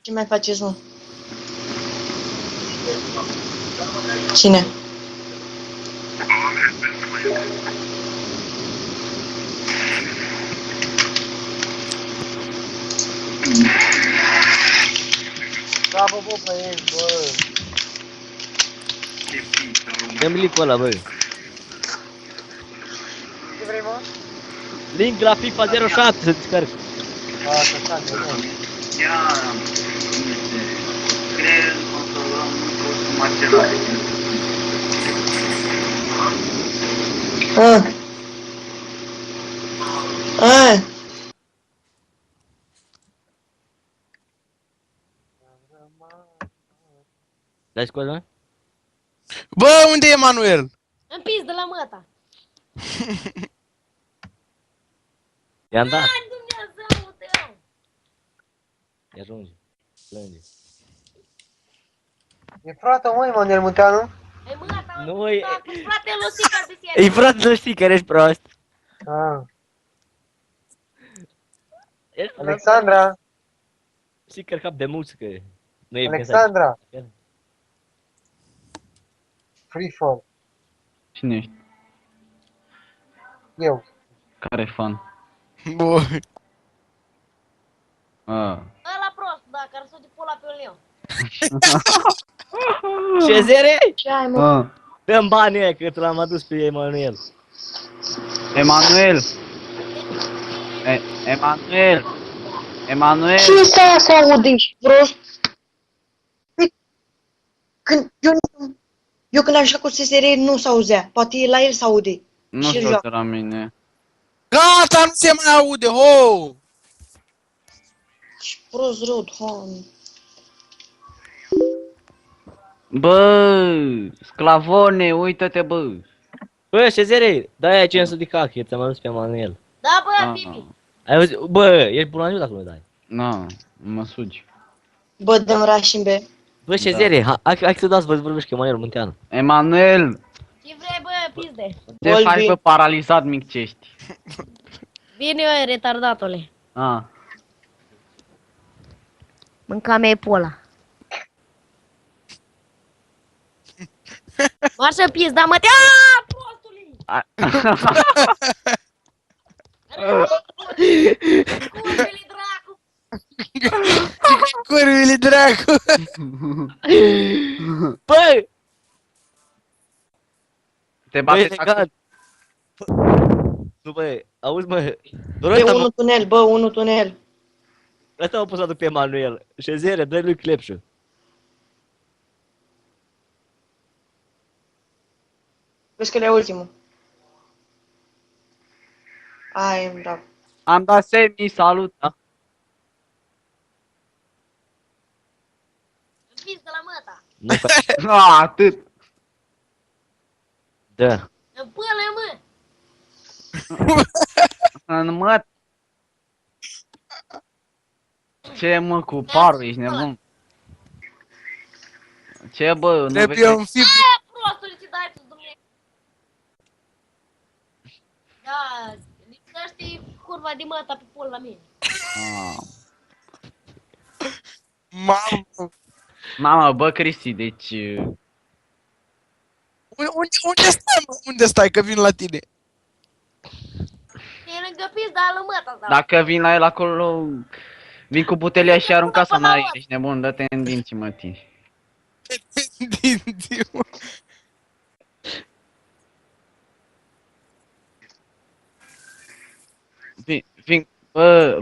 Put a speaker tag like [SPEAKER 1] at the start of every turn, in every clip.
[SPEAKER 1] Ce mai faceți, mă? Cine?
[SPEAKER 2] Da, bă, pe el, bă.
[SPEAKER 3] Dă-mi link-ul ăla, bă.
[SPEAKER 2] Ce vrei, mă?
[SPEAKER 3] Link la FIFA 07 să descarc.
[SPEAKER 2] A, să stai, bă.
[SPEAKER 4] Ia, cred că controlăm costum același.
[SPEAKER 3] Dai scoate, mă?
[SPEAKER 5] Bă, unde e Emanuel?
[SPEAKER 6] Împins de la măta.
[SPEAKER 3] I-am dat.
[SPEAKER 6] Ai, Dumnezeu, tău!
[SPEAKER 3] Ia ajunge. Plânge.
[SPEAKER 2] E frate, mă, Emanuel Munteanu?
[SPEAKER 6] Ai măta,
[SPEAKER 3] Nu, e-
[SPEAKER 6] frate lui Sica de serie.
[SPEAKER 3] Ei, frate, nu știi că ești prost.
[SPEAKER 2] Ah.
[SPEAKER 3] Ești prost.
[SPEAKER 2] Alexandra?
[SPEAKER 3] Știi că cap de muzică. Nu e
[SPEAKER 2] Alexandra? Free fall.
[SPEAKER 7] Cine ești?
[SPEAKER 2] Eu.
[SPEAKER 7] Care fan?
[SPEAKER 5] Bă,
[SPEAKER 6] Ăla prost, da, care s-o de pula pe un leon.
[SPEAKER 3] Ce zere?
[SPEAKER 1] Ce ai, mă?
[SPEAKER 3] Dă-mi banii ăia, că l-am adus pe Emanuel.
[SPEAKER 7] Emanuel! Emanuel! Emanuel!
[SPEAKER 1] Ce este aia să aude, ești prost? Când eu când am jucat cu SSR nu s-auzea. Poate la el s-aude.
[SPEAKER 7] Nu
[SPEAKER 1] și
[SPEAKER 7] știu
[SPEAKER 1] joacă.
[SPEAKER 7] de la mine.
[SPEAKER 5] gata, nu se mai aude, ho!
[SPEAKER 1] Și prost rău, doamne.
[SPEAKER 7] Bă, sclavone, uită-te, bă.
[SPEAKER 3] Bă, ce zere? Dai aia 500 de cache, ți-am adus pe Emanuel.
[SPEAKER 6] Da, bă,
[SPEAKER 7] Ah,
[SPEAKER 6] Bibi.
[SPEAKER 3] Ai auzit? Bă, ești bun dacă nu dai.
[SPEAKER 7] Na, mă sugi.
[SPEAKER 1] Bă, dăm Rașimbe.
[SPEAKER 3] Bă, ce
[SPEAKER 7] Da.
[SPEAKER 3] zere? Hai să dați, vă vorbești cu Emanuel Munteanu.
[SPEAKER 7] Emanuel!
[SPEAKER 6] Ce vrei, bă, pizde?
[SPEAKER 7] Ce
[SPEAKER 1] Olbi.
[SPEAKER 7] faci, bă, paralizat miccești?
[SPEAKER 6] Bine, eu, retardatule.
[SPEAKER 7] Ah.
[SPEAKER 6] Mânca mea e pola. Marșă pizda, mă, aaa, prostului! Curvele dracu!
[SPEAKER 5] Curvile dracu!
[SPEAKER 3] Bă!
[SPEAKER 7] Te
[SPEAKER 3] Bă, e
[SPEAKER 7] bate
[SPEAKER 3] legat. Nu, bă, auzi, mă. Doar
[SPEAKER 1] Bă,
[SPEAKER 3] ăsta
[SPEAKER 1] unul tunel, bă, unul tunel.
[SPEAKER 3] ăsta m-a pus să pe Emanuel. Ce zere, dă-i lui Clepșu.
[SPEAKER 1] Vezi că le ultimul. Ai, îmi dau.
[SPEAKER 7] Am dat semi, salut.
[SPEAKER 3] Da?
[SPEAKER 6] Împins de la măta.
[SPEAKER 3] Nu faci.
[SPEAKER 7] Nu, atât.
[SPEAKER 3] Da.
[SPEAKER 6] În până, mă!
[SPEAKER 7] În măt. Ce, mă, cu parul, ești nebun? Ce, bă, nu
[SPEAKER 5] Trebuie
[SPEAKER 7] vezi?
[SPEAKER 5] un fi...
[SPEAKER 6] Aia, prostule, ce dai tu, Dumnezeu! Da, lipsește curva de măta pe pol la mine.
[SPEAKER 7] Ah.
[SPEAKER 5] Mamă!
[SPEAKER 7] Mamă, bă, Cristi, deci...
[SPEAKER 5] Unde stai, mă? Unde stai, că vin la tine?
[SPEAKER 6] E lângă pizda la măta, da.
[SPEAKER 7] Dacă vin la el acolo, vin cu butelia și arunca să n-ai, ești nebun, dă-te în dinți, mă, tine.
[SPEAKER 5] Din mă.
[SPEAKER 7] Vin,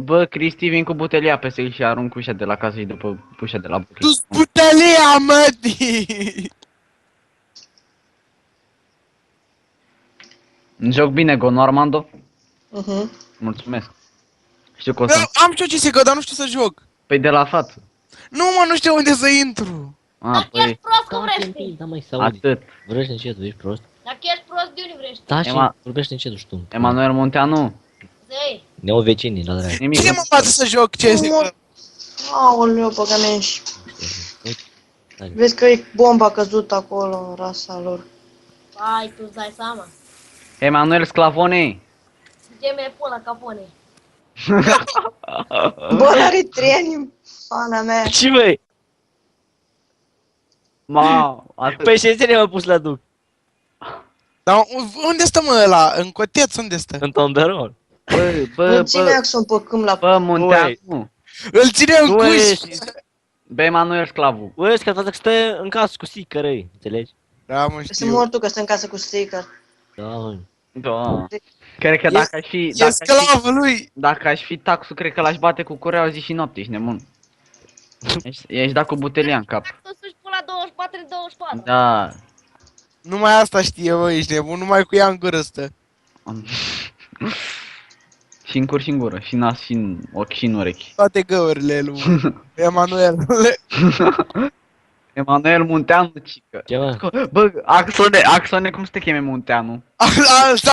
[SPEAKER 7] bă, Cristi, vin cu butelia pe el și arunc ușa de la casă și după ușa de la bucă.
[SPEAKER 5] Tu sputelia, mătii!
[SPEAKER 7] Joc bine, Gono Armando?
[SPEAKER 1] Mhm.
[SPEAKER 7] Mulțumesc. Știu că o
[SPEAKER 5] Bă,
[SPEAKER 7] să...
[SPEAKER 5] am și eu CSGO, dar nu știu să joc.
[SPEAKER 7] Păi de la față.
[SPEAKER 5] Nu, mă, nu știu unde să intru.
[SPEAKER 6] Dacă
[SPEAKER 7] Păi,
[SPEAKER 6] ești prost, cum vrei să fii?
[SPEAKER 3] Da, mai să auzi.
[SPEAKER 7] atât.
[SPEAKER 3] Vorbește încetul, ești prost?
[SPEAKER 6] Dacă ești prost, de unde vrei să
[SPEAKER 3] Da, și
[SPEAKER 7] Ema-
[SPEAKER 3] vorbește încetul și tu.
[SPEAKER 7] Emanuel Munteanu.
[SPEAKER 6] fii?
[SPEAKER 3] Ne au vecinii, la drag.
[SPEAKER 7] Nimic.
[SPEAKER 5] Cine mă învață să joc CSGO?
[SPEAKER 1] Aoleu, băga mea și... Vezi că e bomba căzută acolo în rasa lor.
[SPEAKER 6] Hai, tu îți dai seama.
[SPEAKER 7] Emanuel Sclavone.
[SPEAKER 6] Gemele pola capone.
[SPEAKER 1] Bă, eritreeni, pana mea.
[SPEAKER 3] Ce băi?
[SPEAKER 7] Ma, atât.
[SPEAKER 3] Păi Șezere m-a pus la duc.
[SPEAKER 5] Dar unde stă mă ăla? În coteț unde stă?
[SPEAKER 3] În Tomberon.
[SPEAKER 1] Nu ține axul pe câmp la...
[SPEAKER 7] Bă, Munteanu.
[SPEAKER 5] Îl ține în
[SPEAKER 3] Tu
[SPEAKER 5] cuș!
[SPEAKER 3] ești,
[SPEAKER 7] Bă, Emanuel Sclavu.
[SPEAKER 3] bă, ești că toată că stă în casă cu sică răi, înțelegi?
[SPEAKER 5] Da, mă
[SPEAKER 1] Să
[SPEAKER 5] știu.
[SPEAKER 1] mor tu că stă în casă cu sticker.
[SPEAKER 3] Da, mă.
[SPEAKER 7] Da. Cred că dacă aș fi...
[SPEAKER 5] E sclavul lui!
[SPEAKER 7] Dacă aș fi taxul, cred că l-aș bate cu cureaua zi și noapte, ești nebun. Ești dat cu butelia în cap.
[SPEAKER 6] Tot să-și pula 24 de 24.
[SPEAKER 7] Da.
[SPEAKER 5] Numai asta știe, bă, ești nebun, numai cu ea în gură stă.
[SPEAKER 7] Și în cur și în gură, și în nas, și în ochi, și în urechi.
[SPEAKER 5] Toate găurile lui Emanuel.
[SPEAKER 7] Emanuel Munteanu, cică.
[SPEAKER 3] Ce mă?
[SPEAKER 7] Bă, Axone, cum să te cheme Munteanu?